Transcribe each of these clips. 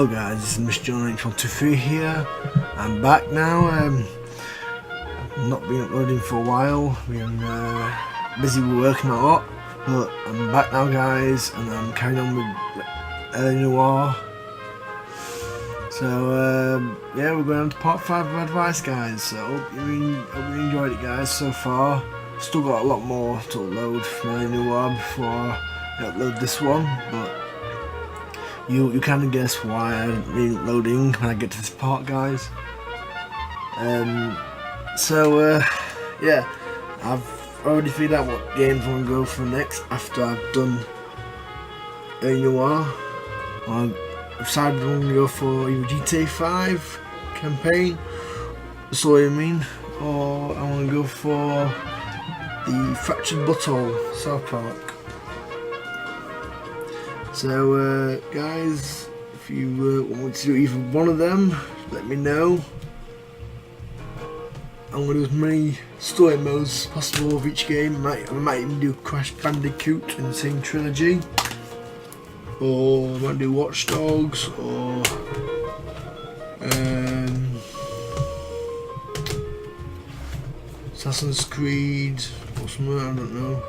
Hello guys, this is Mr. John H123 here. I'm back now. I've not been uploading for a while. Been busy with working a lot, but I'm back now, guys, and I'm carrying on with noire. So yeah, we're going on to part 5 of advice, guys. So hope you enjoyed it, guys, so far. Still got a lot more to upload from noire before I upload this one, but you kind of guess why I'm reloading when I get to this part, guys. Yeah, I've already figured out what games I want to go for next after I've done noire. I've decided I'm going to go for either GTA 5 campaign, sorry I mean, or I want to go for the Fractured Butthole South Park. So guys, if you want me to do either one of them, let me know. I'm going to do as many story modes as possible of each game. I might even do Crash Bandicoot in the same trilogy, or I might do Watch Dogs, or Assassin's Creed, or something, I don't know.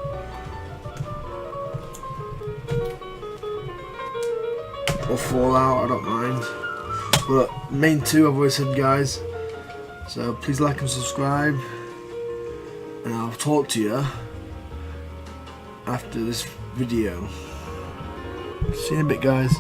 Or Fallout, I don't mind. But main two I've always said, guys. So please like and subscribe, and I'll talk to you after this video. See you in a bit, guys.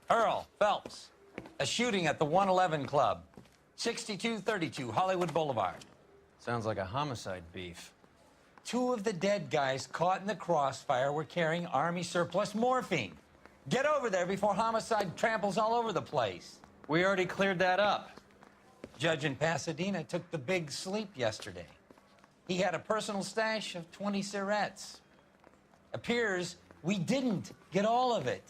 Earl Phelps, a shooting at the 111 Club, 6232 Hollywood Boulevard. Sounds like a homicide beef. 2 of the dead guys caught in the crossfire were carrying Army surplus morphine. Get over there before homicide tramples all over the place. We already cleared that up. Judge in Pasadena took the big sleep yesterday. He had a personal stash of 20 cigarettes. Appears we didn't get all of it.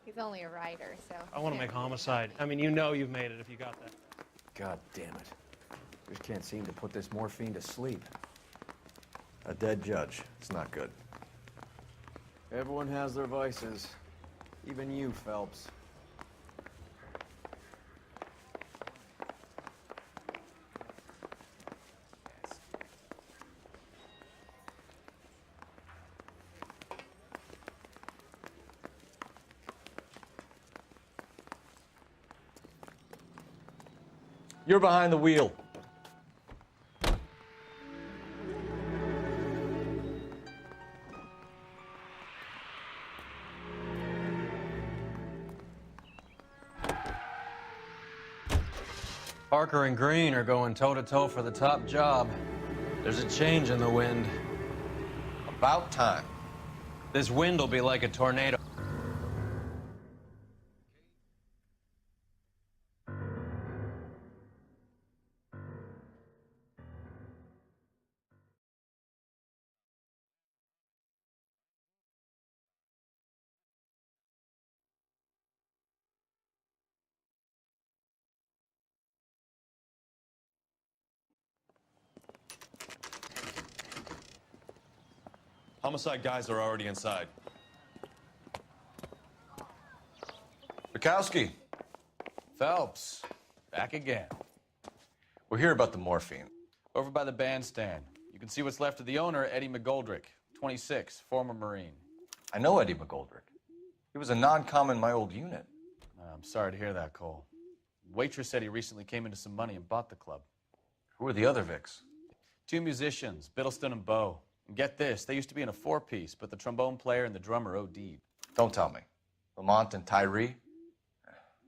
He's only a writer, so... I want to make homicide. I mean, you know you've made it if you got that. God damn it. Just can't seem to put this morphine to sleep. A dead judge. It's not good. Everyone has their vices. Even you, Phelps. You're behind the wheel. Parker and Green are going toe-to-toe for the top job. There's a change in the wind. About time. This wind will be like a tornado. Homicide guys are already inside. Bukowski. Phelps. Back again. We're here about the morphine. Over by the bandstand. You can see what's left of the owner, Eddie McGoldrick, 26, former Marine. I know Eddie McGoldrick. He was a non-com in my old unit. I'm sorry to hear that, Cole. Waitress said he recently came into some money and bought the club. Who are the other Vics? 2 musicians, Biddleston and Bowe. And get this, they used to be in a four-piece, but the trombone player and the drummer OD'd. Don't tell me. Lamont and Tyree?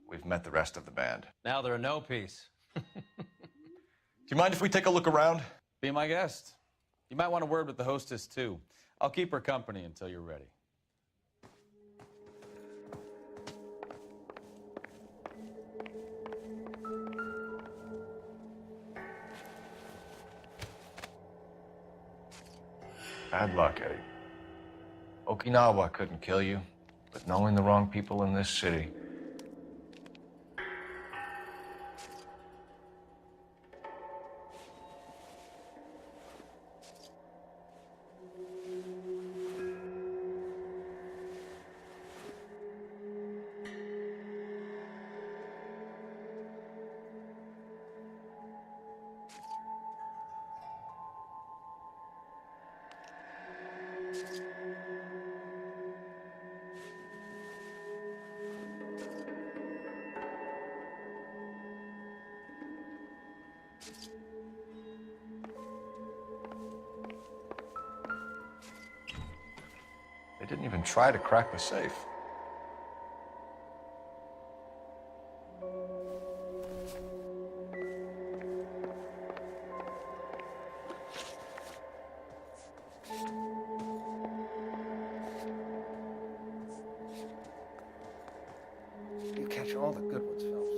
We've met the rest of the band. Now they're a no-piece. Do you mind if we take a look around? Be my guest. You might want a word with the hostess, too. I'll keep her company until you're ready. Bad luck, Eddie. Okinawa couldn't kill you, but knowing the wrong people in this city... They didn't even try to crack the safe. You catch all the good ones, Phelps.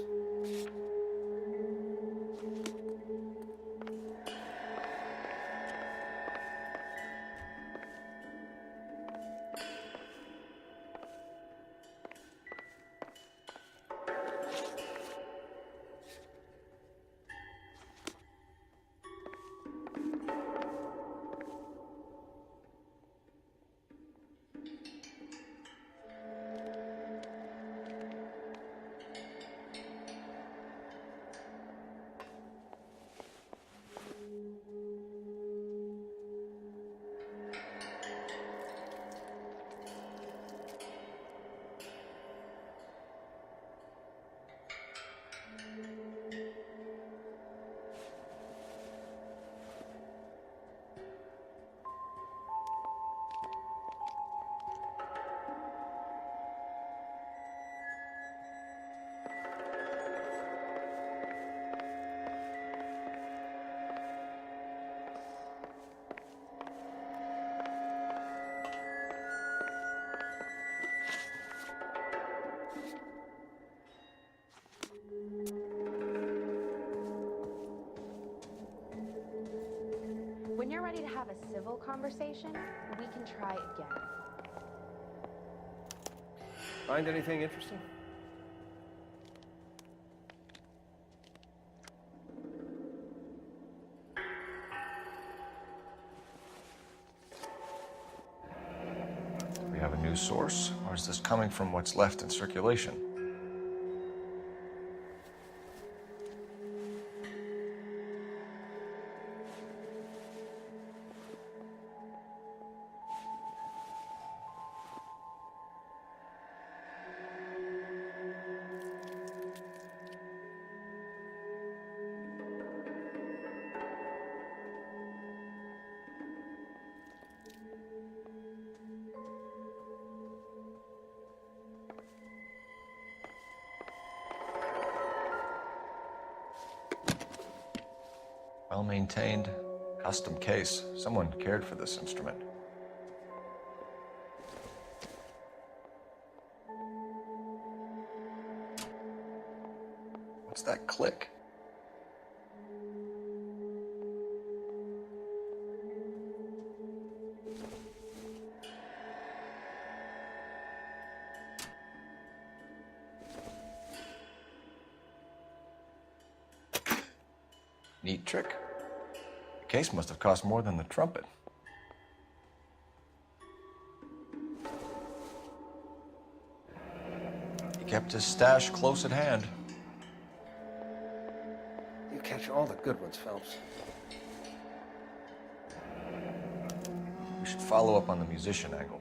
When you're ready to have a civil conversation, we can try again. Find anything interesting? Do we have a news source, or is this coming from what's left in circulation? Well-maintained, custom case. Someone cared for this instrument. What's that click? Neat trick. The case must have cost more than the trumpet. He kept his stash close at hand. You catch all the good ones, Phelps. We should follow up on the musician angle.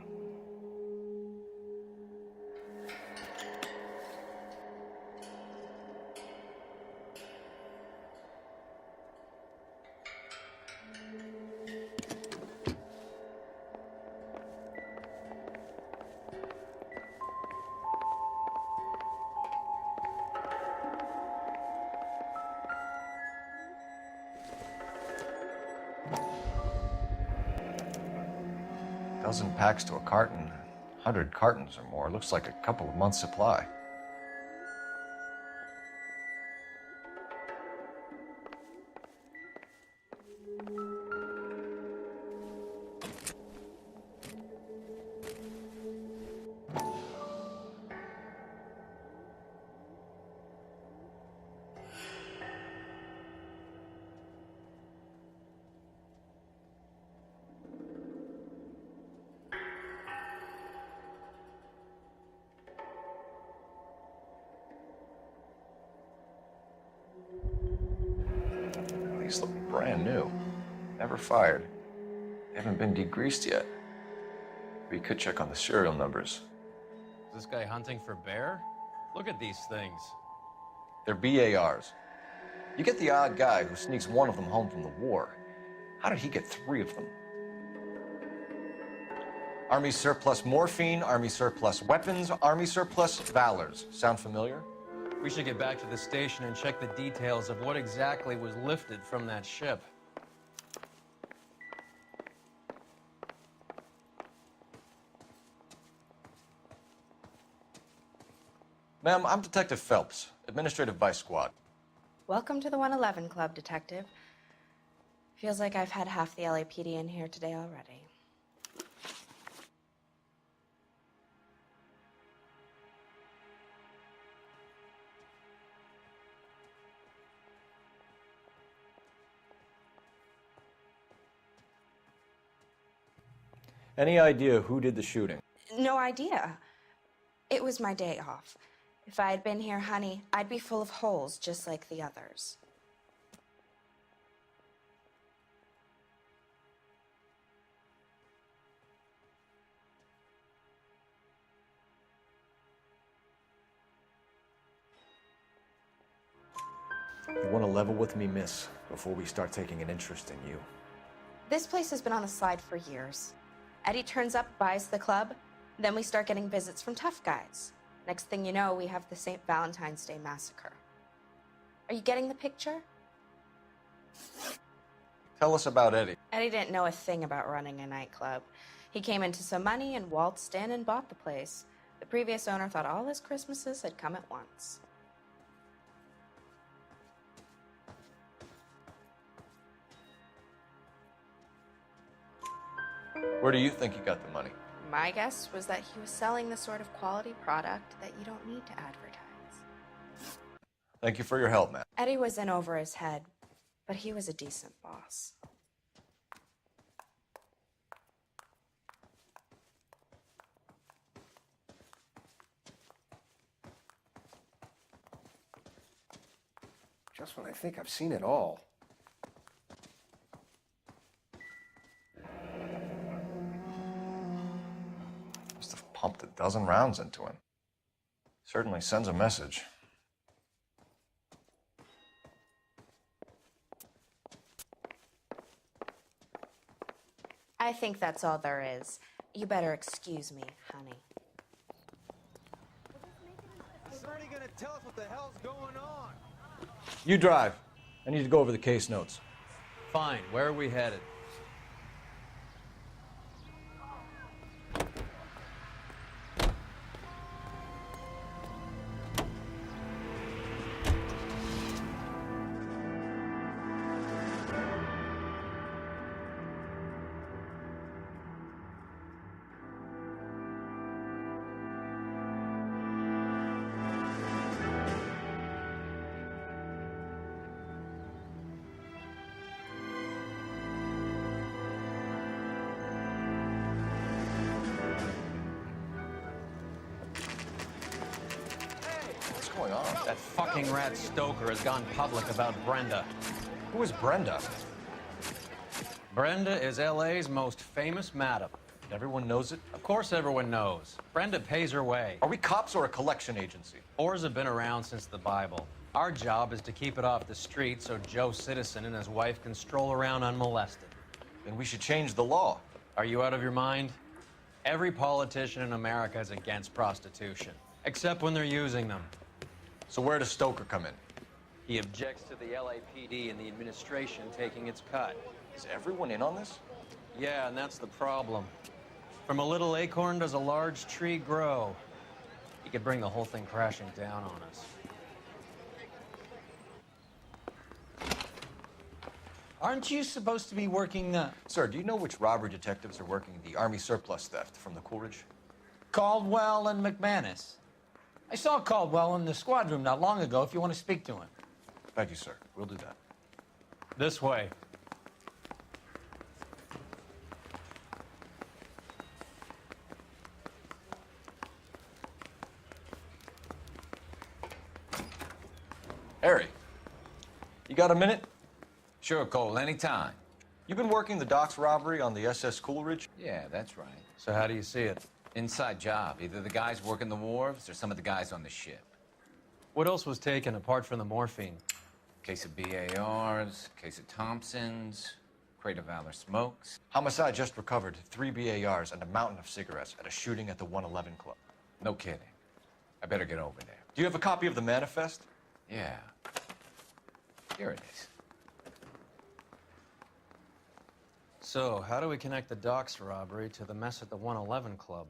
dozen packs to a carton, 100 cartons or more. Looks like a couple of months' supply. These look brand new. Never fired. They haven't been degreased yet. We could check on the serial numbers. Is this guy hunting for bear? Look at these things. They're BARs. You get the odd guy who sneaks one of them home from the war. How did he get 3 of them? Army surplus morphine, Army surplus weapons, Army surplus valors. Sound familiar? We should get back to the station and check the details of what exactly was lifted from that ship. Ma'am, I'm Detective Phelps, Administrative Vice Squad. Welcome to the 111 Club, Detective. Feels like I've had half the LAPD in here today already. Any idea who did the shooting? No idea. It was my day off. If I had been here, honey, I'd be full of holes just like the others. You want to level with me, miss, before we start taking an interest in you. This place has been on the slide for years. Eddie turns up, buys the club, then we start getting visits from tough guys. Next thing you know, we have the St. Valentine's Day massacre. Are you getting the picture? Tell us about Eddie. Eddie didn't know a thing about running a nightclub. He came into some money and waltzed in and bought the place. The previous owner thought all his Christmases had come at once. Where do you think he got the money? My guess was that he was selling the sort of quality product that you don't need to advertise. Thank you for your help, Matt. Eddie was in over his head, but he was a decent boss. Just when I think I've seen it all. Must have pumped a dozen rounds into him. Certainly sends a message. I think that's all there is. You better excuse me, honey. Is Bernie gonna tell us what the hell's going on? You drive. I need to go over the case notes. Fine, where are we headed? What's going on? That fucking rat Stoker has gone public about Brenda. Who is Brenda? Brenda is LA's most famous madam. Everyone knows it? Of course everyone knows. Brenda pays her way. Are we cops or a collection agency? Whores have been around since the Bible. Our job is to keep it off the street so Joe Citizen and his wife can stroll around unmolested. Then we should change the law. Are you out of your mind? Every politician in America is against prostitution, except when they're using them. So where does Stoker come in? He objects to the LAPD and the administration taking its cut. Is everyone in on this? Yeah, and that's the problem. From a little acorn does a large tree grow. You could bring the whole thing crashing down on us. Aren't you supposed to be working Sir, do you know which robbery detectives are working the Army surplus theft from the Coolidge? Caldwell and McManus? I saw Caldwell in the squad room not long ago if you want to speak to him. Thank you, sir. We'll do that. This way. Harry, you got a minute? Sure, Cole, anytime. You've been working the docks robbery on the SS Coolidge? Yeah, that's right. So how do you see it? Inside job. Either the guys working the wharves or some of the guys on the ship. What else was taken apart from the morphine? Case of BARs, case of Thompsons, crate of Valor smokes. Homicide just recovered 3 BARs and a mountain of cigarettes at a shooting at the 111 Club. No kidding. I better get over there. Do you have a copy of the manifest? Yeah. Here it is. So, how do we connect the docks robbery to the mess at the 111 Club?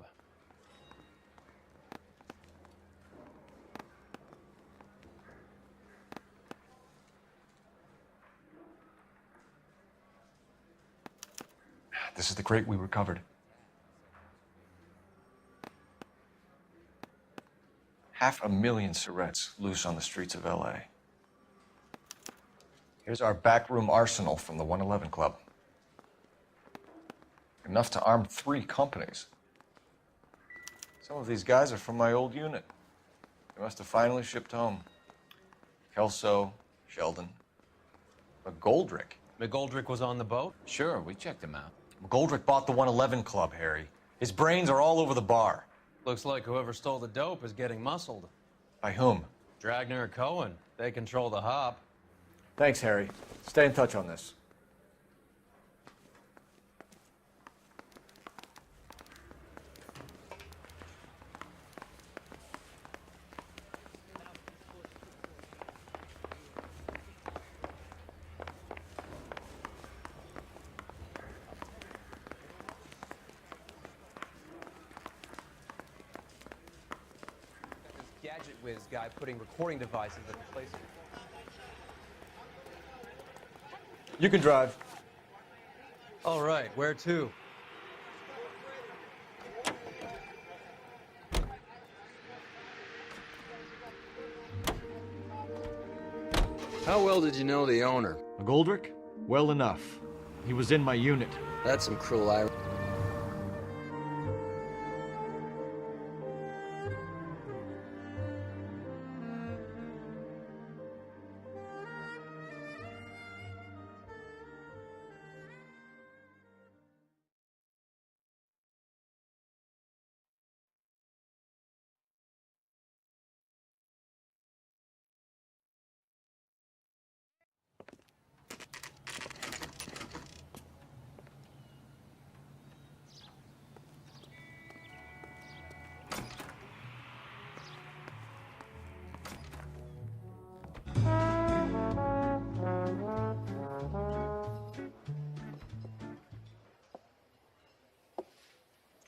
This is the crate we recovered. $500,000 cigarettes loose on the streets of LA. Here's our backroom arsenal from the 111 Club. Enough to arm 3 companies. Some of these guys are from my old unit. They must have finally shipped home. Kelso, Sheldon, McGoldrick. McGoldrick was on the boat? Sure, we checked him out. McGoldrick bought the 111 Club, Harry. His brains are all over the bar. Looks like whoever stole the dope is getting muscled. By whom? Dragner or Cohen. They control the hop. Thanks, Harry. Stay in touch on this. Gadget whiz guy putting recording devices at the place. You can drive. All right, where to? How well did you know the owner? McGoldrick? Well enough. He was in my unit. That's some cruel irony.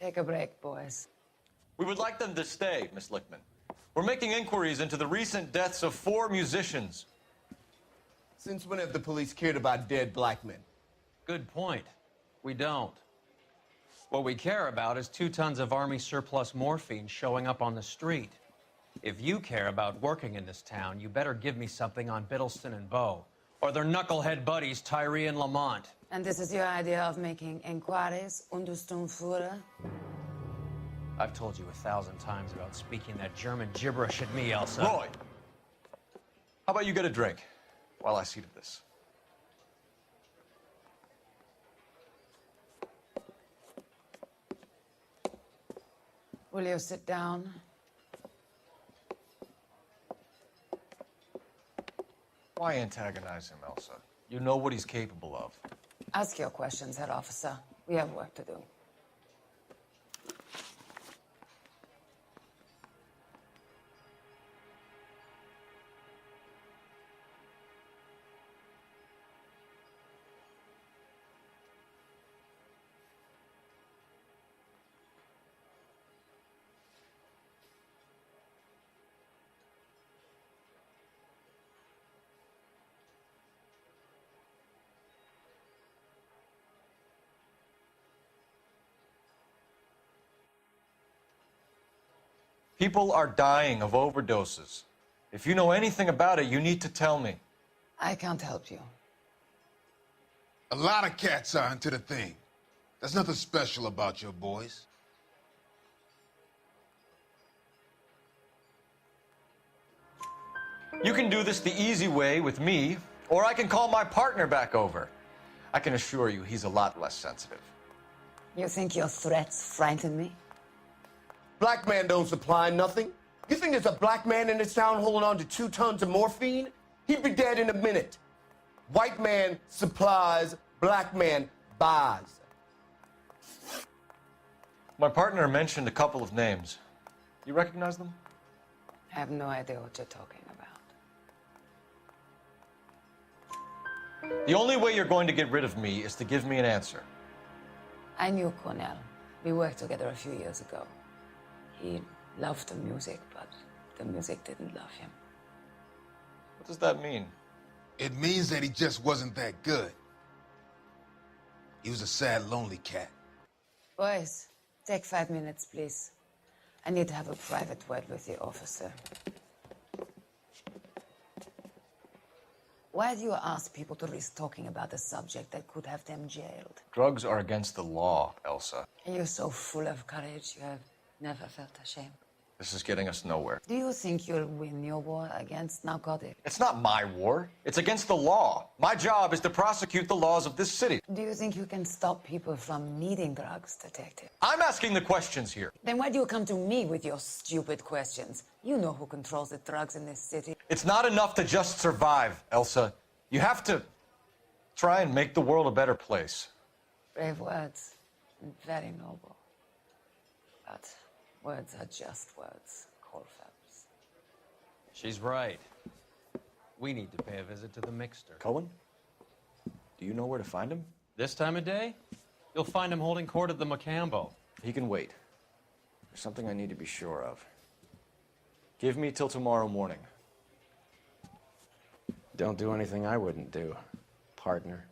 Take a break, boys. We would like them to stay, Miss Lickman. We're making inquiries into the recent deaths of 4 musicians. Since when have the police cared about dead black men? Good point. We don't. What we care about is 2 tons of Army surplus morphine showing up on the street. If you care about working in this town, you better give me something on Biddleston and Bow, or their knucklehead buddies Tyree and Lamont. And this is your idea of making inquiries under Sturmführer? I've told you 1,000 times about speaking that German gibberish at me, Elsa. Roy, how about you get a drink while I see to this? Will you sit down? Why antagonize him, Elsa? You know what he's capable of. Ask your questions, head officer. We have work to do. People are dying of overdoses. If you know anything about it, you need to tell me. I can't help you. A lot of cats are into the thing. There's nothing special about your boys. You can do this the easy way with me, or I can call my partner back over. I can assure you he's a lot less sensitive. You think your threats frighten me? Black man don't supply nothing. You think there's a black man in this town holding on to 2 tons of morphine? He'd be dead in a minute. White man supplies, black man buys. My partner mentioned a couple of names. You recognize them? I have no idea what you're talking about. The only way you're going to get rid of me is to give me an answer. I knew Cornell. We worked together a few years ago. He loved the music, but the music didn't love him. What does that mean? It means that he just wasn't that good. He was a sad, lonely cat. Boys, take 5 minutes, please. I need to have a private word with the officer. Why do you ask people to risk talking about a subject that could have them jailed? Drugs are against the law, Elsa. You're so full of courage, you have never felt ashamed. This is getting us nowhere. Do you think you'll win your war against narcotics? It's not my war. It's against the law. My job is to prosecute the laws of this city. Do you think you can stop people from needing drugs, Detective? I'm asking the questions here. Then why do you come to me with your stupid questions? You know who controls the drugs in this city. It's not enough to just survive, Elsa. You have to try and make the world a better place. Brave words, and very noble. But words are just words, Cole Phelps. She's right. We need to pay a visit to the mixer. Cohen? Do you know where to find him? This time of day, you'll find him holding court at the Macambo. He can wait. There's something I need to be sure of. Give me till tomorrow morning. Don't do anything I wouldn't do, partner.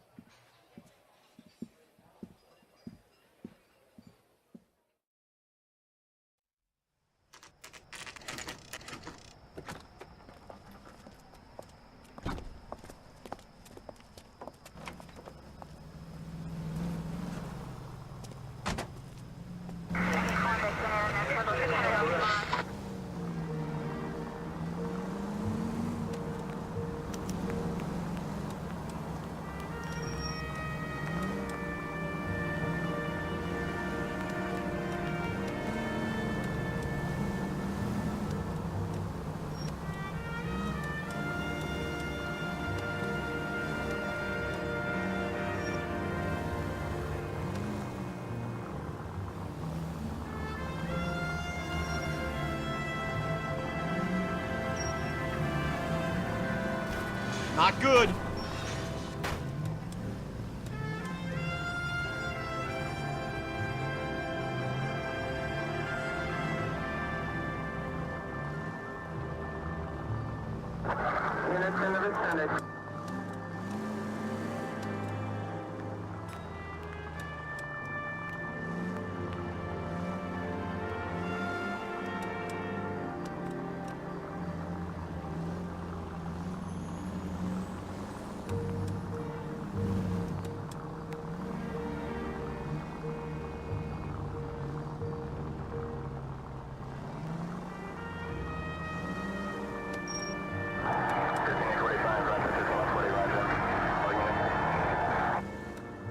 Not good.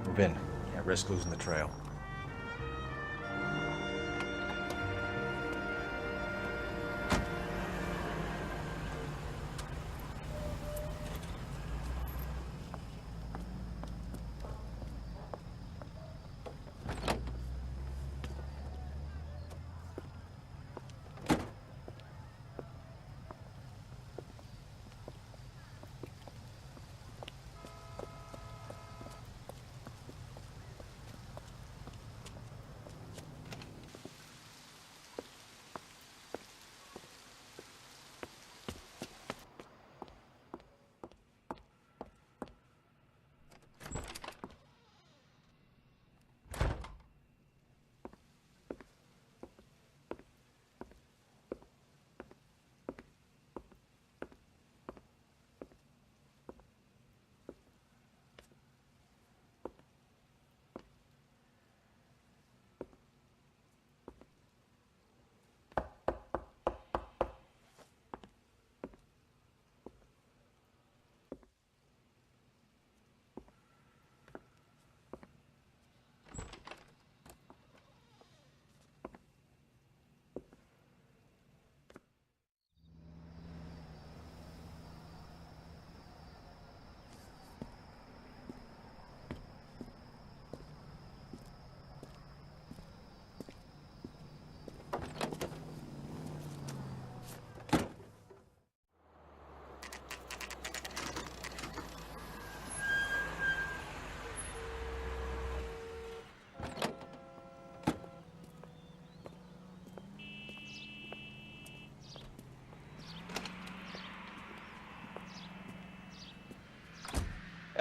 Move in. Can't risk losing the trail.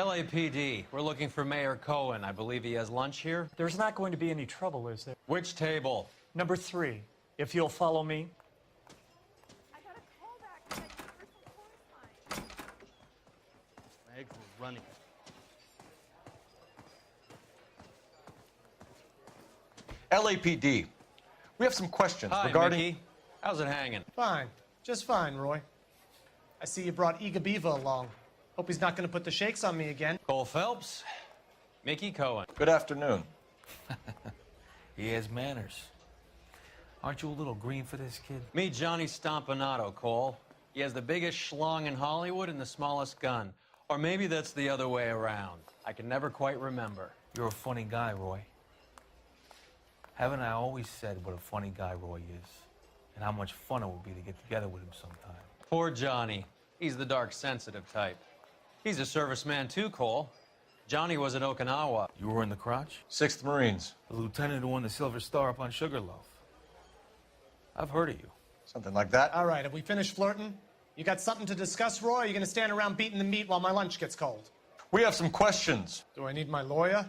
LAPD, we're looking for Mayor Cohen. I believe he has lunch here. There's not going to be any trouble, is there? Which table? Number 3, if you'll follow me. Eggs were running. LAPD, we have some questions Hi, regarding... Mickey. How's it hanging? Fine. Just fine, Roy. I see you brought Iga Beaver along. Hope he's not going to put the shakes on me again. Cole Phelps, Mickey Cohen. Good afternoon. He has manners. Aren't you a little green for this kid? Meet Johnny Stompanato, Cole. He has the biggest schlong in Hollywood and the smallest gun. Or maybe that's the other way around. I can never quite remember. You're a funny guy, Roy. Haven't I always said what a funny guy Roy is? And how much fun it would be to get together with him sometime. Poor Johnny. He's the dark, sensitive type. He's a serviceman too, Cole. Johnny was at Okinawa. You were in the crotch? 6th Marines. The lieutenant who won the Silver Star up on Sugarloaf. I've heard of you. Something like that. All right, have we finished flirting? You got something to discuss, Roy, or are you going to stand around beating the meat while my lunch gets cold? We have some questions. Do I need my lawyer?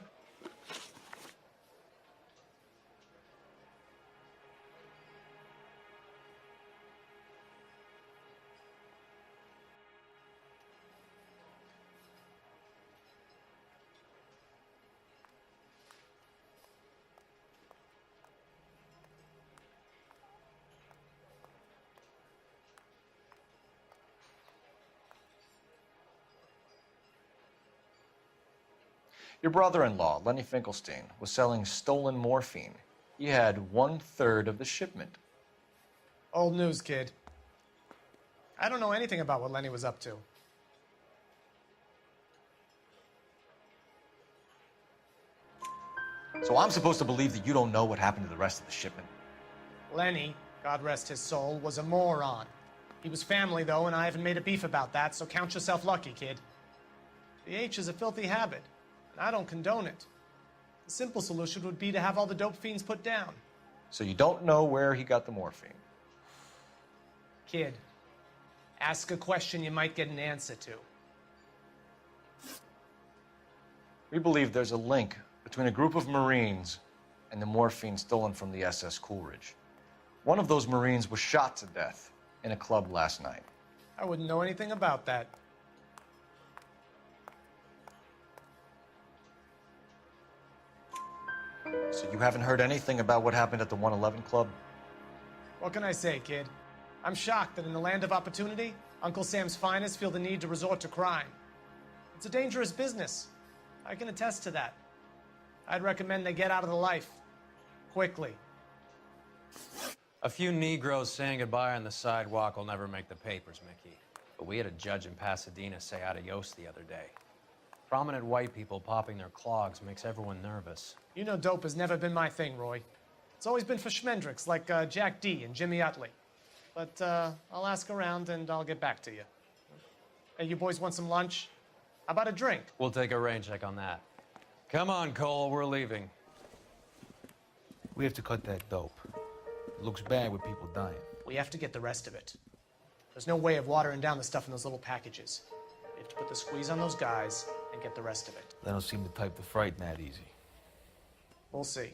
Your brother-in-law, Lenny Finkelstein, was selling stolen morphine. He had 1/3 of the shipment. Old news, kid. I don't know anything about what Lenny was up to. So I'm supposed to believe that you don't know what happened to the rest of the shipment? Lenny, God rest his soul, was a moron. He was family, though, and I haven't made a beef about that, so count yourself lucky, kid. The H is a filthy habit, and I don't condone it. The simple solution would be to have all the dope fiends put down. So you don't know where he got the morphine? Kid, ask a question you might get an answer to. We believe there's a link between a group of Marines and the morphine stolen from the SS Coolidge. One of those Marines was shot to death in a club last night. I wouldn't know anything about that. So you haven't heard anything about what happened at the 111 Club? What can I say, kid? I'm shocked that in the land of opportunity, Uncle Sam's finest feel the need to resort to crime. It's a dangerous business. I can attest to that. I'd recommend they get out of the life. Quickly. A few Negroes saying goodbye on the sidewalk will never make the papers, Mickey. But we had a judge in Pasadena say adios the other day. Prominent white people popping their clogs makes everyone nervous. You know dope has never been my thing, Roy. It's always been for schmendricks like Jack D. and Jimmy Utley. But I'll ask around and I'll get back to you. Hey, you boys want some lunch? How about a drink? We'll take a rain check on that. Come on, Cole, we're leaving. We have to cut that dope. It looks bad with people dying. We have to get the rest of it. There's no way of watering down the stuff in those little packages. We have to put the squeeze on those guys and get the rest of it. They don't seem the type to frighten that easy. We'll see.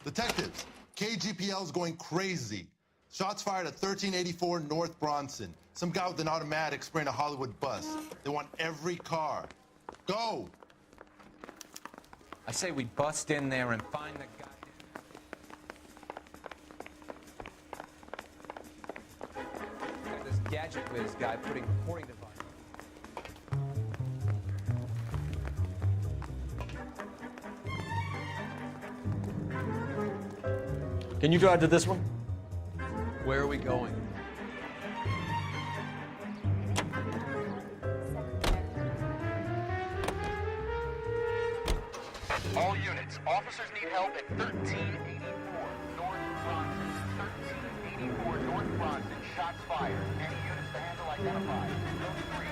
Detectives, KGPL's going crazy. Shots fired at 1384 North Bronson. Some guy with an automatic spraying a Hollywood bus. They want every car. Go! I say we bust in there and find the guy. This gadget whiz guy putting recording device. Can you drive to this one? Where are we going? All units, officers need help at 1384 North Bronson. 1384 North Bronson, shots fired. Any units to handle identified. Those 3.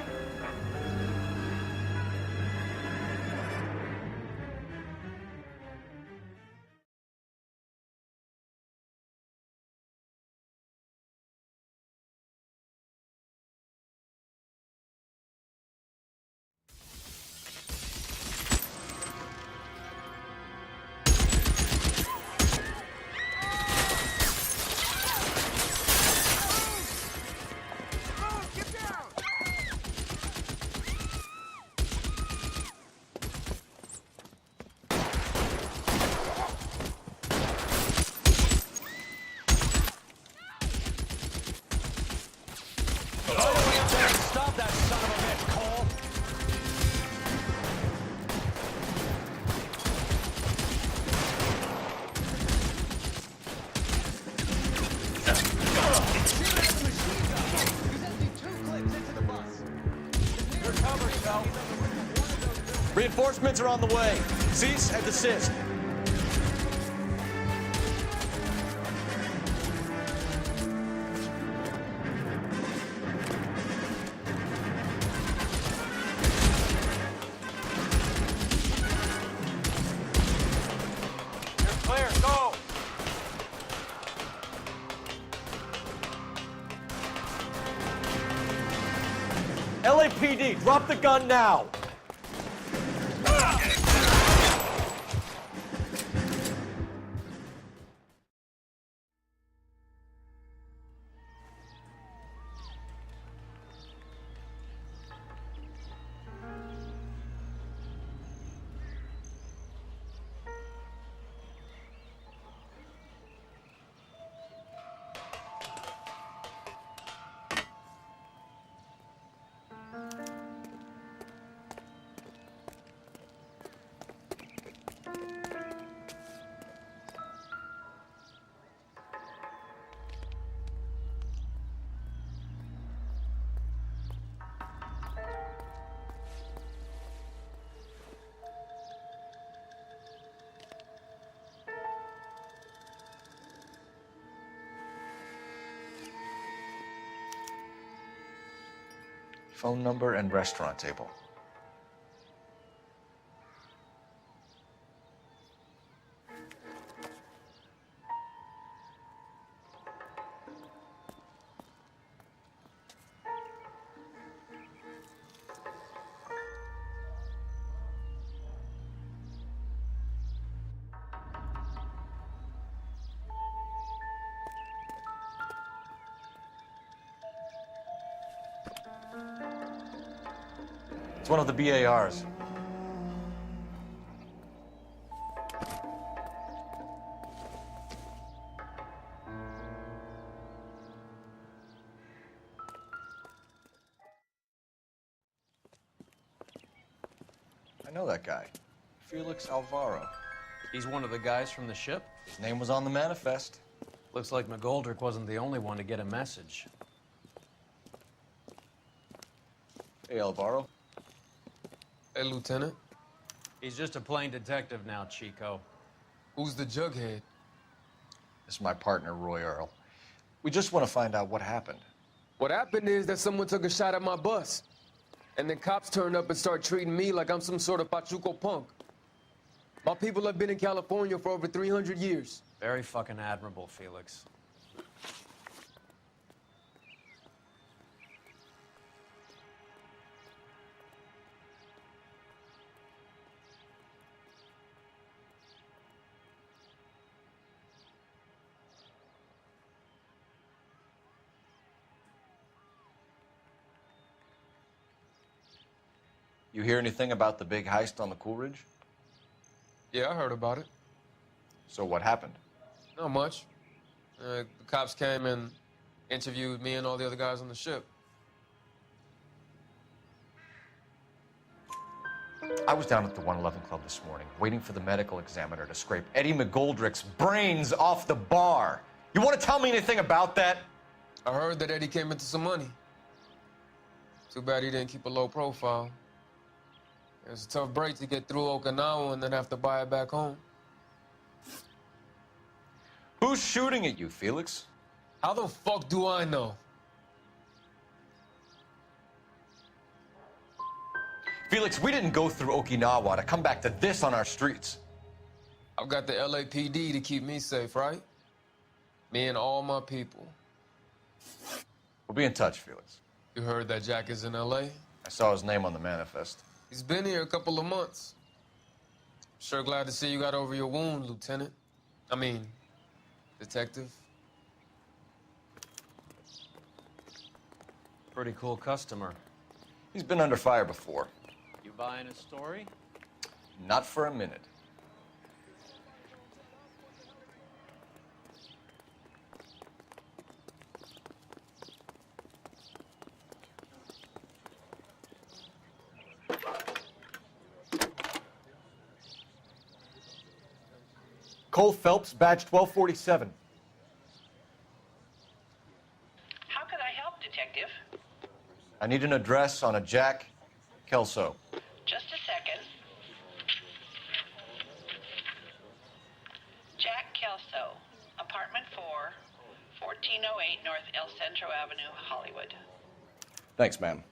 Reinforcements are on the way. Cease and desist. You're clear. Go. LAPD, drop the gun now! Phone number and restaurant table. It's one of the BARs. I know that guy. Felix Alvaro. He's one of the guys from the ship? His name was on the manifest. Looks like McGoldrick wasn't the only one to get a message. Hey, Alvaro. Hey, Lieutenant. He's just a plain detective now, Chico. Who's the jughead? This is my partner, Roy Earl. We just want to find out what happened. What happened is that someone took a shot at my bus. And then cops turned up and start treating me like I'm some sort of Pachuco punk. My people have been in California for over 300 years. Very fucking admirable, Felix. You hear anything about the big heist on the Coolidge? Yeah, I heard about it. So what happened? Not much. The cops came and interviewed me and all the other guys on the ship. I was down at the 111 Club this morning, waiting for the medical examiner to scrape Eddie McGoldrick's brains off the bar. You want to tell me anything about that? I heard that Eddie came into some money. Too bad he didn't keep a low profile. It was a tough break to get through Okinawa and then have to buy it back home. Who's shooting at you, Felix? How the fuck do I know? Felix, we didn't go through Okinawa to come back to this on our streets. I've got the LAPD to keep me safe, right? Me and all my people. We'll be in touch, Felix. You heard that Jack is in LA? I saw his name on the manifest. He's been here a couple of months. Sure glad to see you got over your wound, Lieutenant. I mean, Detective. Pretty cool customer. He's been under fire before. You buying his story? Not for a minute. Cole Phelps, badge 1247. How can I help, Detective? I need an address on a Jack Kelso. Just a second. 1308 North El Centro Avenue, Hollywood. Thanks, ma'am.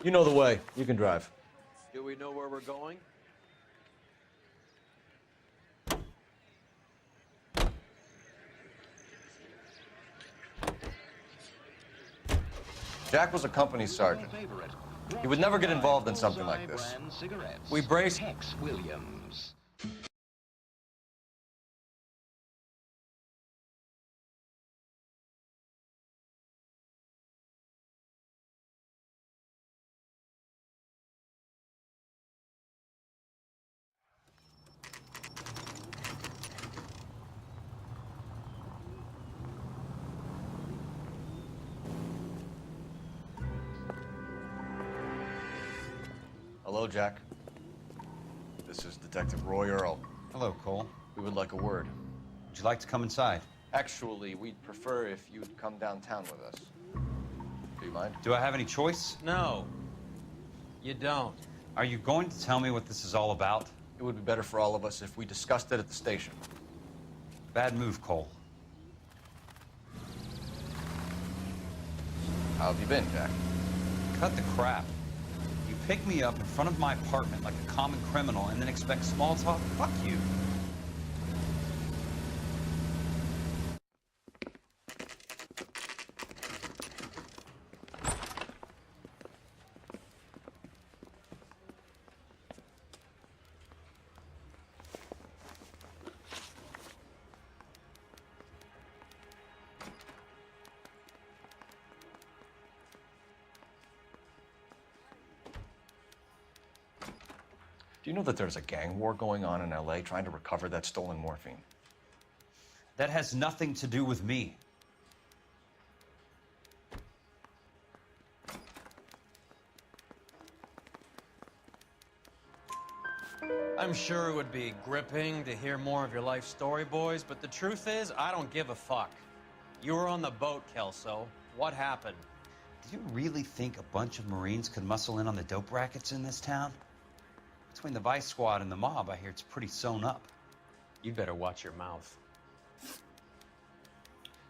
You know the way. You can drive. Do we know where we're going? Jack was a company sergeant. He would never get involved in something like this. We brace. Tex Williams. Hello, Jack. This is Detective Roy Earl. Hello, Cole. We would like a word. Would you like to come inside? Actually, we'd prefer if you'd come downtown with us. Do you mind? Do I have any choice? No, you don't. Are you going to tell me what this is all about? It would be better for all of us if we discussed it at the station. Bad move, Cole. How have you been, Jack? Cut the crap. You pick me up in front of my apartment like a common criminal and then expect small talk? Fuck you. Do you know that there's a gang war going on in LA trying to recover that stolen morphine? That has nothing to do with me. I'm sure it would be gripping to hear more of your life story, boys, but the truth is, I don't give a fuck. You were on the boat, Kelso. What happened? Do you really think a bunch of Marines could muscle in on the dope rackets in this town? Between the Vice Squad and the mob, I hear it's pretty sewn up. You better watch your mouth.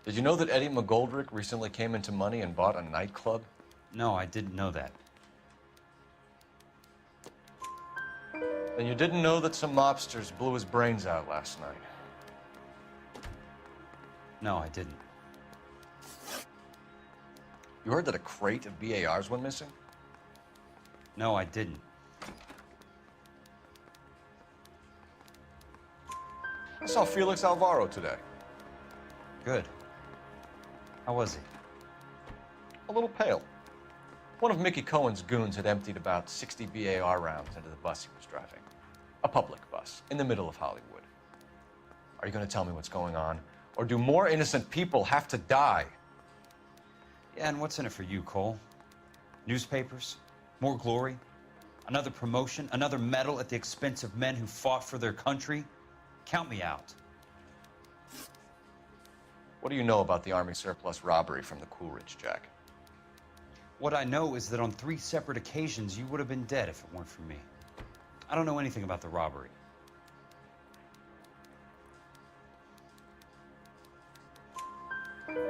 Did you know that Eddie McGoldrick recently came into money and bought a nightclub? No, I didn't know that. Then you didn't know that some mobsters blew his brains out last night? No, I didn't. You heard that a crate of BARs went missing? No, I didn't. I saw Felix Alvaro today. Good. How was he? A little pale. One of Mickey Cohen's goons had emptied about 60 BAR rounds into the bus he was driving. A public bus, in the middle of Hollywood. Are you going to tell me what's going on? Or do more innocent people have to die? Yeah, and what's in it for you, Cole? Newspapers? More glory? Another promotion? Another medal at the expense of men who fought for their country? Count me out. What do you know about the Army surplus robbery from the Coolidge, Jack? What I know is that on 3 separate occasions, you would have been dead if it weren't for me. I don't know anything about the robbery.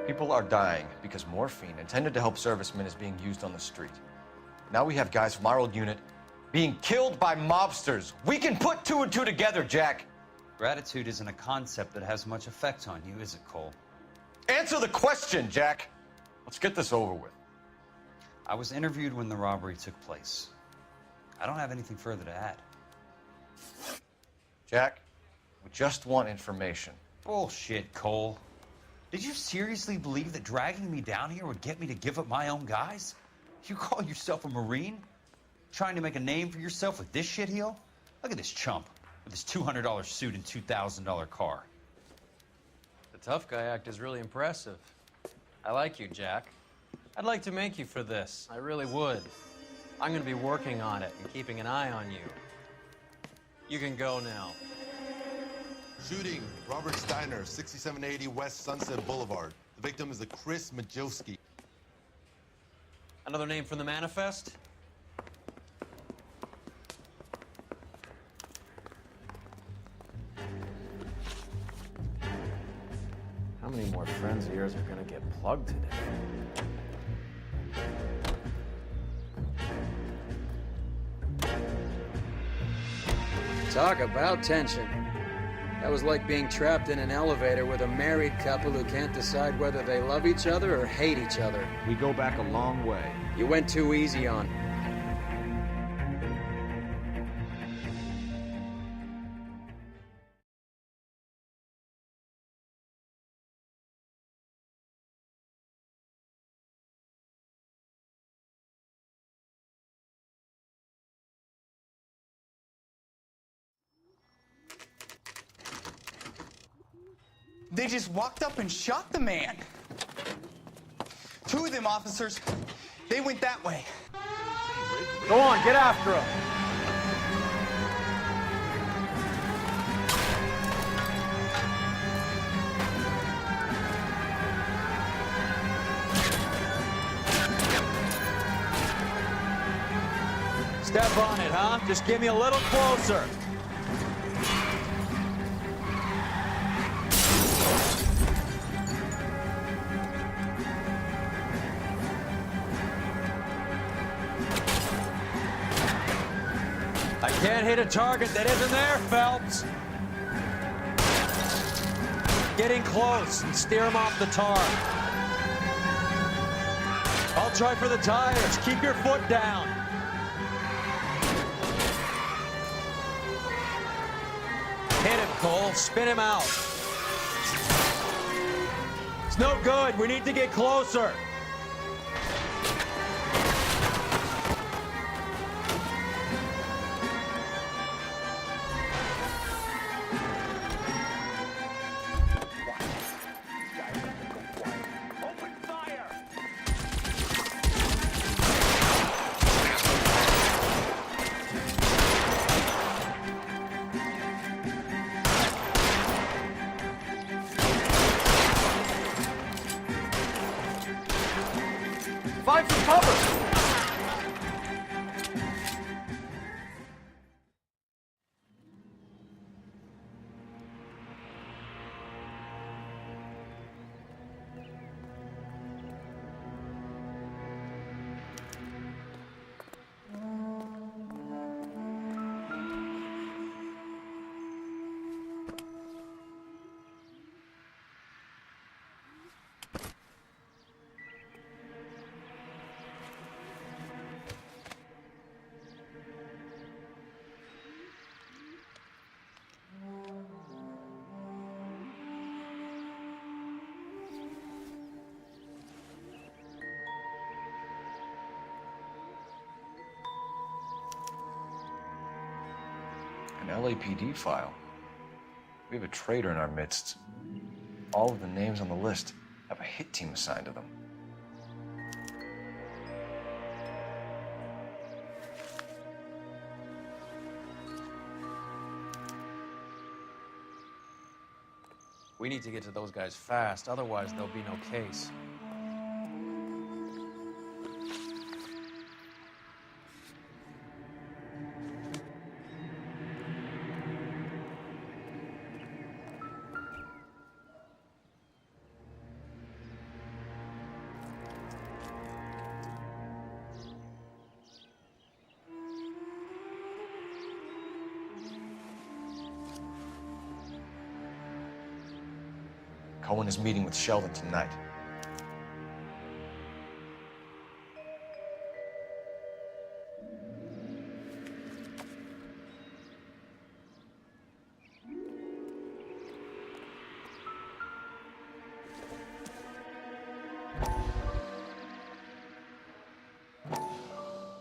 People are dying because morphine intended to help servicemen is being used on the street. Now we have guys from our old unit being killed by mobsters. We can put 2 and 2 together, Jack. Gratitude isn't a concept that has much effect on you, is it, Cole? Answer the question, Jack. Let's get this over with. I was interviewed when the robbery took place. I don't have anything further to add. Jack, we just want information. Bullshit, Cole. Did you seriously believe that dragging me down here would get me to give up my own guys? You call yourself a Marine? Trying to make a name for yourself with this shitheel? Look at this chump with his $200 suit and $2,000 car. The tough guy act is really impressive. I like you, Jack. I'd like to make you for this. I really would. I'm going to be working on it and keeping an eye on you. You can go now. Shooting, Robert Steiner, 6780 West Sunset Boulevard. The victim is a Chris Majowski. Another name from the manifest? How many more friends of yours are gonna get plugged today? Talk about tension. That was like being trapped in an elevator with a married couple who can't decide whether they love each other or hate each other. We go back a long way. You went too easy on. They just walked up and shot the man. Two of them officers, they went that way. Go on, get after him. Step on it, huh? Just get me a little closer. I can't hit a target that isn't there, Phelps. Getting close and steer him off the tar. I'll try for the tires. Keep your foot down. Hit him, Cole. Spin him out. It's no good. We need to get closer. Find some cover! An LAPD file. We have a traitor in our midst. All of the names on the list have a hit team assigned to them. We need to get to those guys fast, otherwise there'll be no case. Cohen is meeting with Sheldon tonight.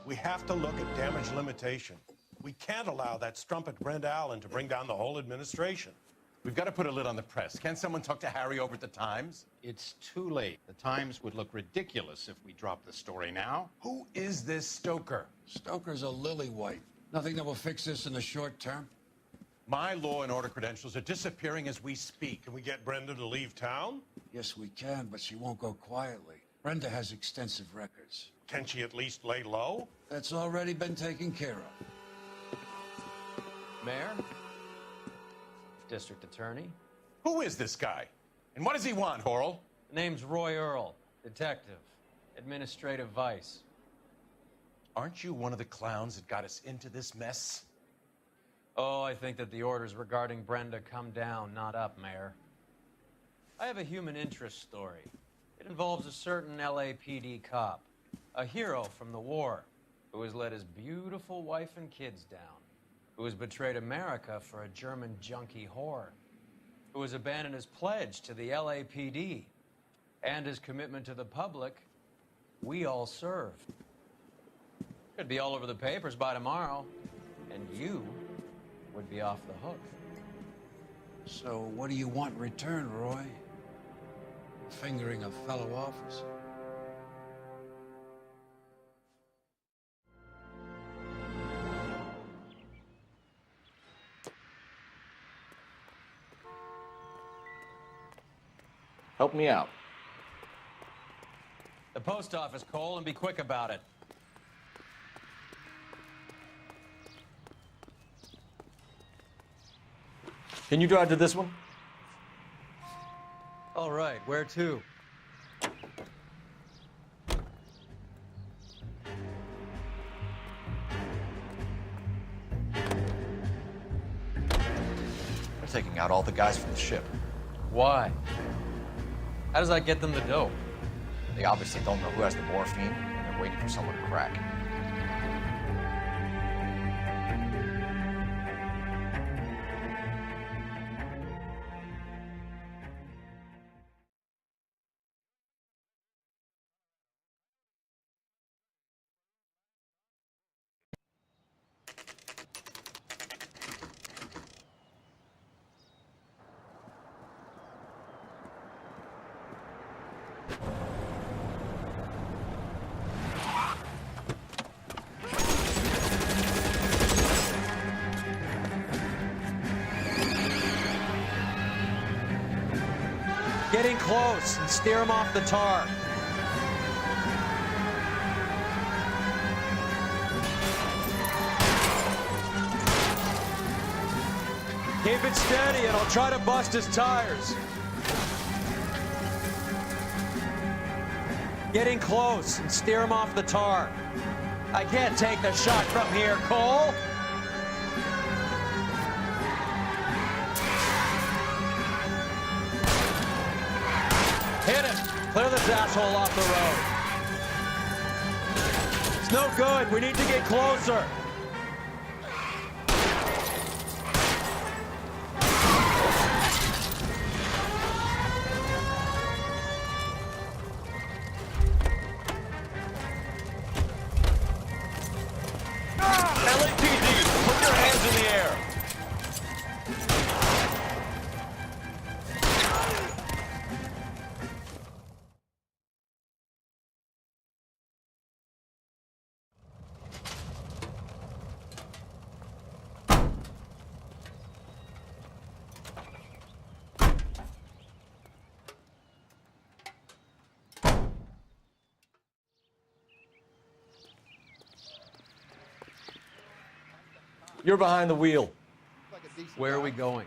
We have to look at damage limitation. We can't allow that strumpet Brent Allen to bring down the whole administration. We've got to put a lid on the press. Can't someone talk to Harry over at the Times? It's too late. The Times would look ridiculous if we dropped the story now. Who is this Stoker? Stoker's a lily-white. Nothing that will fix this in the short term? My law and order credentials are disappearing as we speak. Can we get Brenda to leave town? Yes, we can, but she won't go quietly. Brenda has extensive records. Can she at least lay low? That's already been taken care of. Mayor? District Attorney? Who is this guy? And what does he want, Horrell? The name's Roy Earl, detective, administrative vice. Aren't you one of the clowns that got us into this mess? Oh, I think that the orders regarding Brenda come down, not up, Mayor. I have a human interest story. It involves a certain LAPD cop, a hero from the war, who has let his beautiful wife and kids down, who has betrayed America for a German junkie whore, who has abandoned his pledge to the LAPD and his commitment to the public. We all served. Could be all over the papers by tomorrow, and you would be off the hook. So what do you want in return, Roy? Fingering a fellow officer? Help me out. The post office, Cole, and be quick about it. Can you drive to this one? All right, where to? They're taking out all the guys from the ship. Why? How does that get them the dope? They obviously don't know who has the morphine, and they're waiting for someone to crack. Getting close and steer him off the tar. Keep it steady and I'll try to bust his tires. Getting close and steer him off the tar. I can't take the shot from here, Cole. Hit him. Clear this asshole off the road. It's no good. We need to get closer. LAPD, put your hands in the air. You're behind the wheel. Where are we going?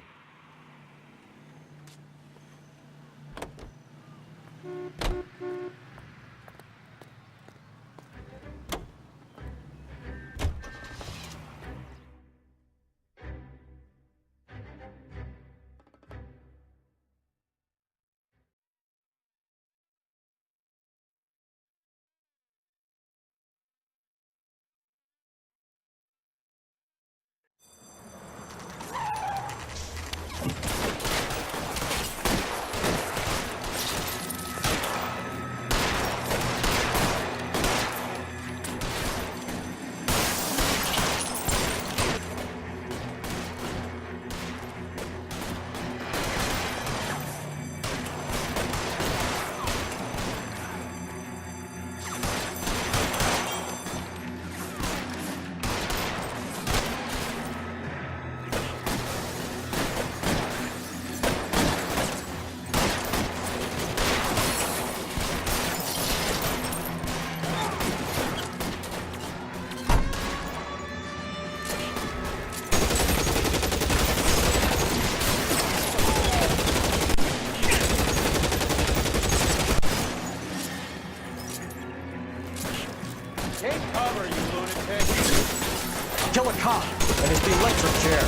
electric chair.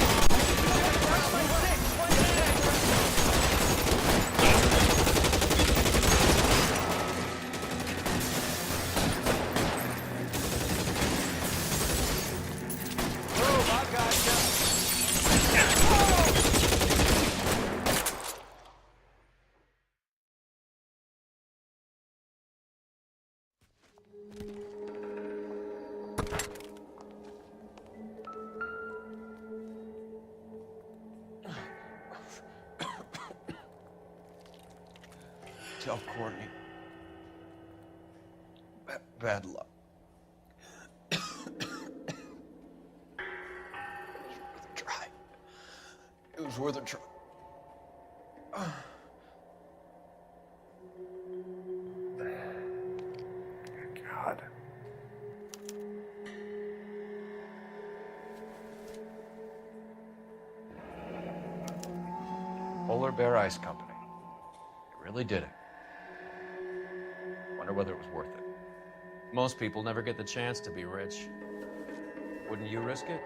Tell Courtney. Bad luck. It was worth a try. God. Polar Bear Ice Company. They really did it. Wonder whether it was worth it. Most people never get the chance to be rich. Wouldn't you risk it?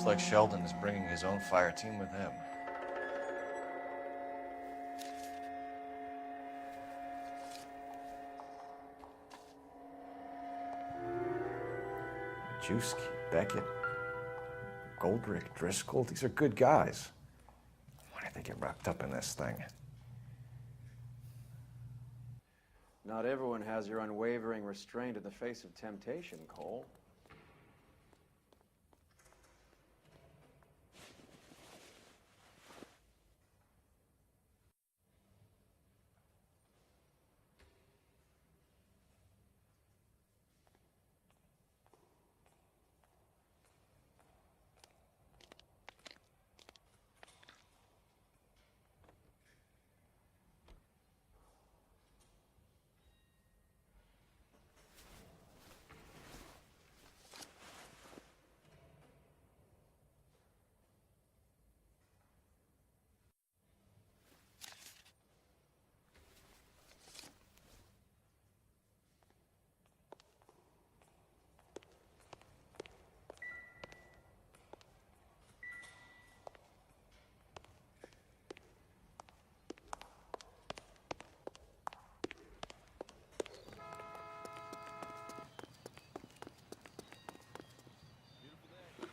Looks like Sheldon is bringing his own fire team with him. Juski, Beckett, Goldrick, Driscoll, these are good guys. Why did they get wrapped up in this thing? Not everyone has your unwavering restraint in the face of temptation, Cole.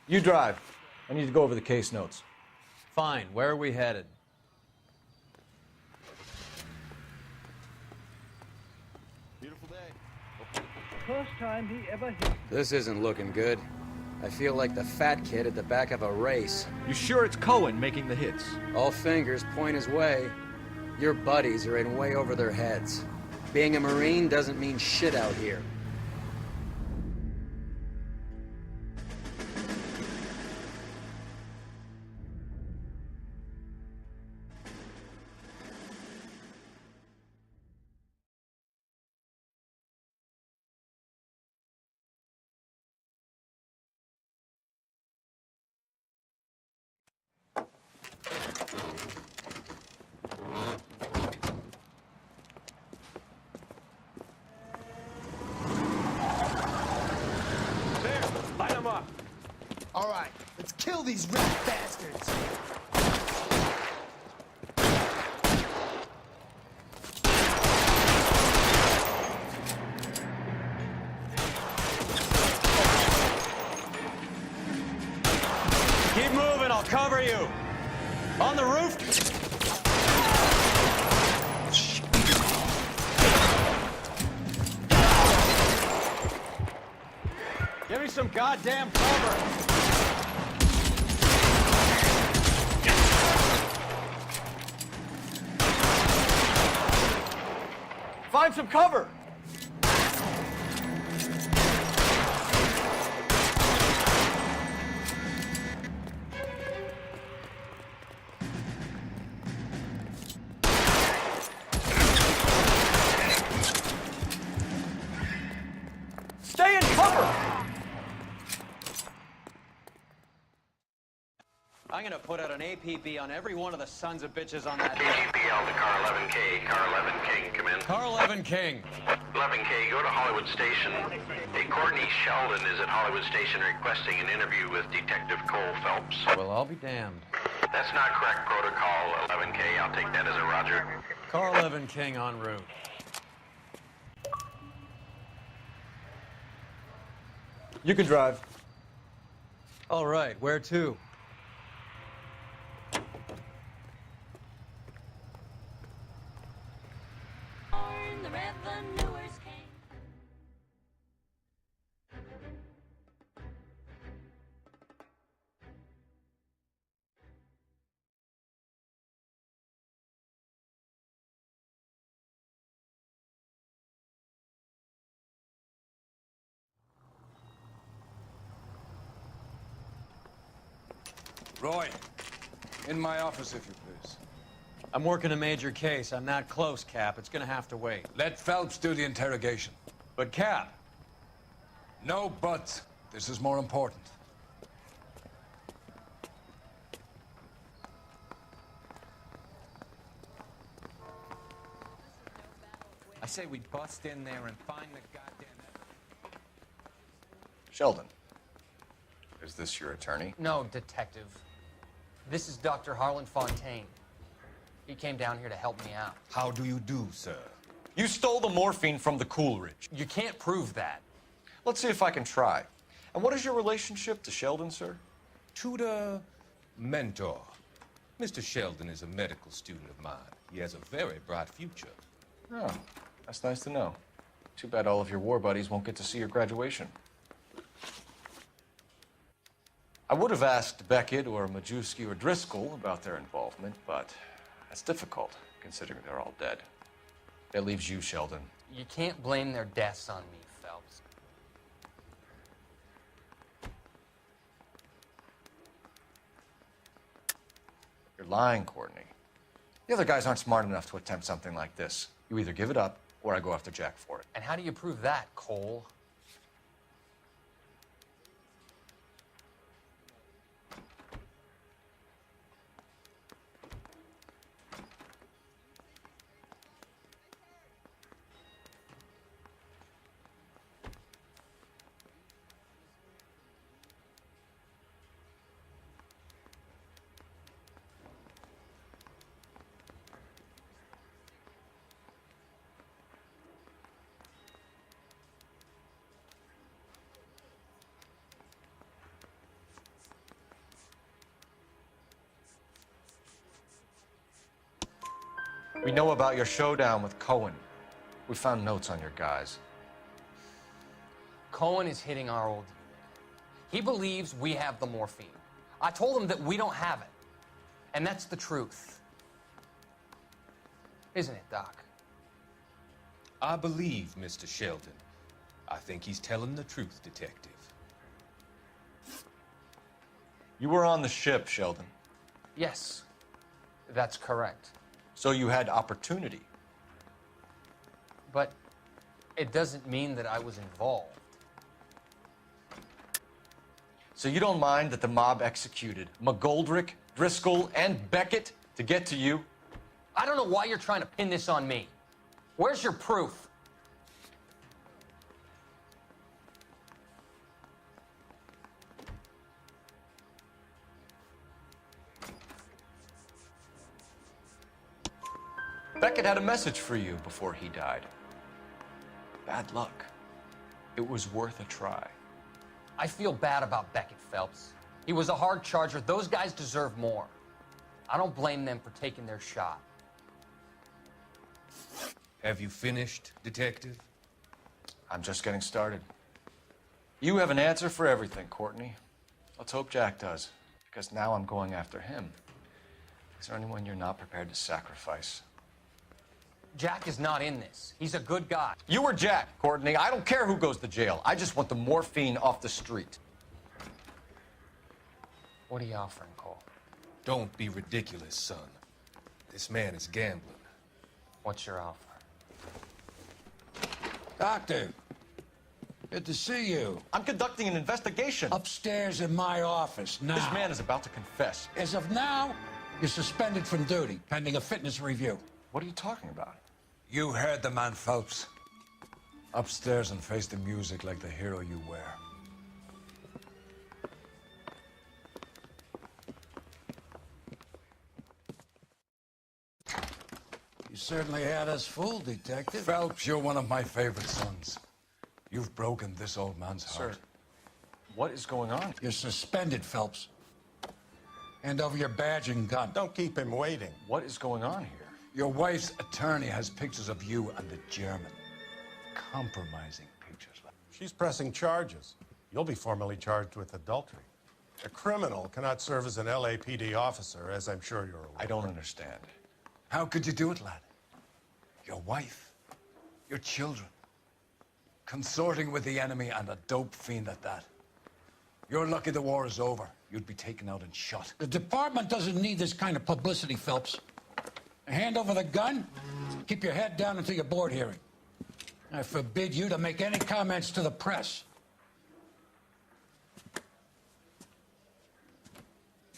You drive. I need to go over the case notes. Fine. Where are we headed? Beautiful day. First time he ever hit. This isn't looking good. I feel like the fat kid at the back of a race. You sure it's Cohen making the hits? All fingers point his way. Your buddies are in way over their heads. Being a Marine doesn't mean shit out here. Kill these rat bastards! Keep moving, I'll cover you. On the roof. Give me some goddamn cover. Find some cover! Stay in cover! I'm gonna put out an APB on every one of the sons of bitches on that hill. APL to car 11K. Car 11 King, come in. Car 11 King. 11K, go to Hollywood Station. Hey, Courtney Sheldon is at Hollywood Station requesting an interview with Detective Cole Phelps. Well, I'll be damned. That's not correct protocol, 11K. I'll take that as a roger. Car 11 King en route. You can drive. All right, where to? Roy, in my office, if you please. I'm working a major case. I'm not close, Cap. It's gonna have to wait. Let Phelps do the interrogation. But, Cap. No buts. This is more important. I say we bust in there and find the goddamn... Sheldon, is this your attorney? No, detective. This is Dr. Harlan Fontaine. He came down here to help me out. How do you do, sir? You stole the morphine from the Coolidge. You can't prove that. Let's see if I can try. And what is your relationship to Sheldon, sir? Tutor, mentor. Mr. Sheldon is a medical student of mine. He has a very bright future. Oh, that's nice to know. Too bad all of your war buddies won't get to see your graduation. I would have asked Beckett or Majewski or Driscoll about their involvement, but that's difficult, considering they're all dead. That leaves you, Sheldon. You can't blame their deaths on me, Phelps. You're lying, Courtney. The other guys aren't smart enough to attempt something like this. You either give it up, or I go after Jack for it. And how do you prove that, Cole? We know about your showdown with Cohen. We found notes on your guys. Cohen is hitting our old unit. He believes we have the morphine. I told him that we don't have it. And that's the truth. Isn't it, Doc? I believe Mr. Sheldon. I think he's telling the truth, Detective. You were on the ship, Sheldon. Yes, that's correct. So you had opportunity. But it doesn't mean that I was involved. So you don't mind that the mob executed McGoldrick, Driscoll, and Beckett to get to you? I don't know why you're trying to pin this on me. Where's your proof? Beckett had a message for you before he died. Bad luck. It was worth a try. I feel bad about Beckett, Phelps. He was a hard charger. Those guys deserve more. I don't blame them for taking their shot. Have you finished, Detective? I'm just getting started. You have an answer for everything, Courtney. Let's hope Jack does, because now I'm going after him. Is there anyone you're not prepared to sacrifice? Jack is not in this. He's a good guy. You or Jack, Courtney. I don't care who goes to jail. I just want the morphine off the street. What are you offering, Cole? Don't be ridiculous, son. This man is gambling. What's your offer? Doctor, good to see you. I'm conducting an investigation. Upstairs in my office, now. This man is about to confess. As of now, you're suspended from duty, pending a fitness review. What are you talking about? You heard the man, Phelps. Upstairs and face the music like the hero you were. You certainly had us fooled, Detective. Phelps, you're one of my favorite sons. You've broken this old man's heart. Sir, what is going on? You're suspended, Phelps. Hand over your badge and gun. Don't keep him waiting. What is going on here? Your wife's attorney has pictures of you and the German. Compromising pictures. She's pressing charges. You'll be formally charged with adultery. A criminal cannot serve as an LAPD officer, as I'm sure you're aware. I don't understand. How could you do it, lad? Your wife, your children, consorting with the enemy and a dope fiend at that. You're lucky the war is over. You'd be taken out and shot. The department doesn't need this kind of publicity, Phelps. Hand over the gun, keep your head down until your board hearing. I forbid you to make any comments to the press.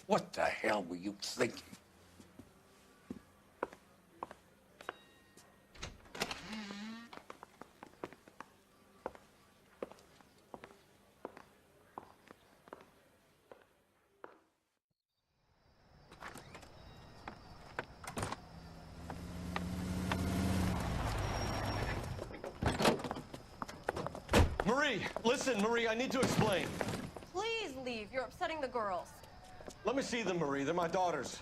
What the hell were you thinking? Marie, listen, Marie, I need to explain. Please leave. You're upsetting the girls. Let me see them, Marie. They're my daughters.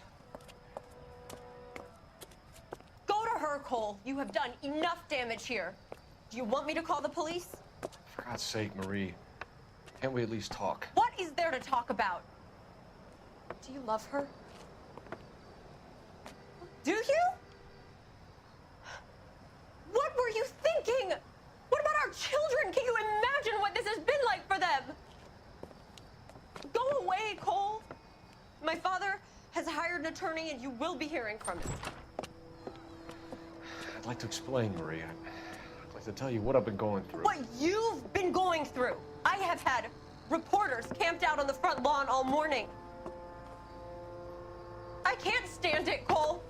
Go to her, Cole. You have done enough damage here. Do you want me to call the police? For God's sake, Marie, can't we at least talk? What is there to talk about? Do you love her? Do you? What were you thinking? What about our children? Can you imagine what this has been like for them? Go away, Cole. My father has hired an attorney, and you will be hearing from him. I'd like to explain, Marie. I'd like to tell you what I've been going through. What you've been going through. I have had reporters camped out on the front lawn all morning. I can't stand it, Cole.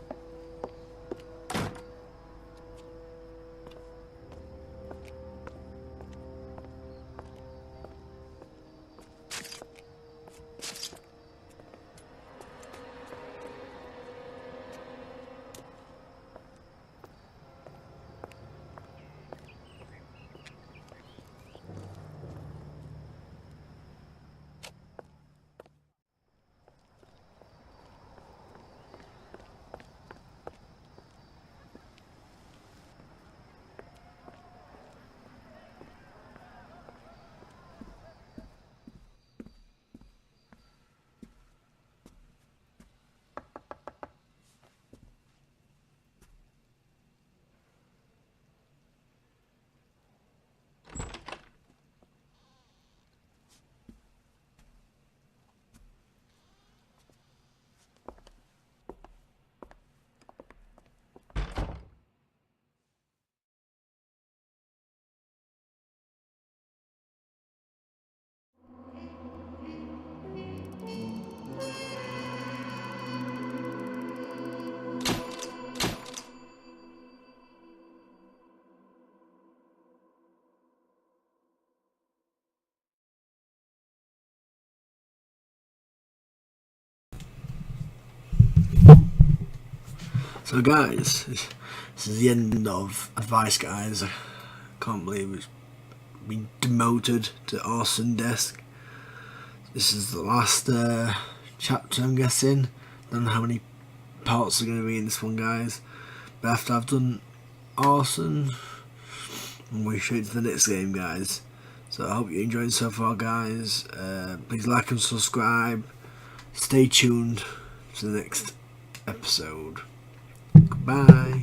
So guys, this is the end of Advice, guys. I can't believe it's been demoted to Arson Desk. This is the last chapter, I'm guessing. Don't know how many parts are going to be in this one, guys. But after I've done Arson, I'm going straight to the next game, guys. So I hope you're enjoying so far, guys. Please like and subscribe. Stay tuned to the next episode. Goodbye.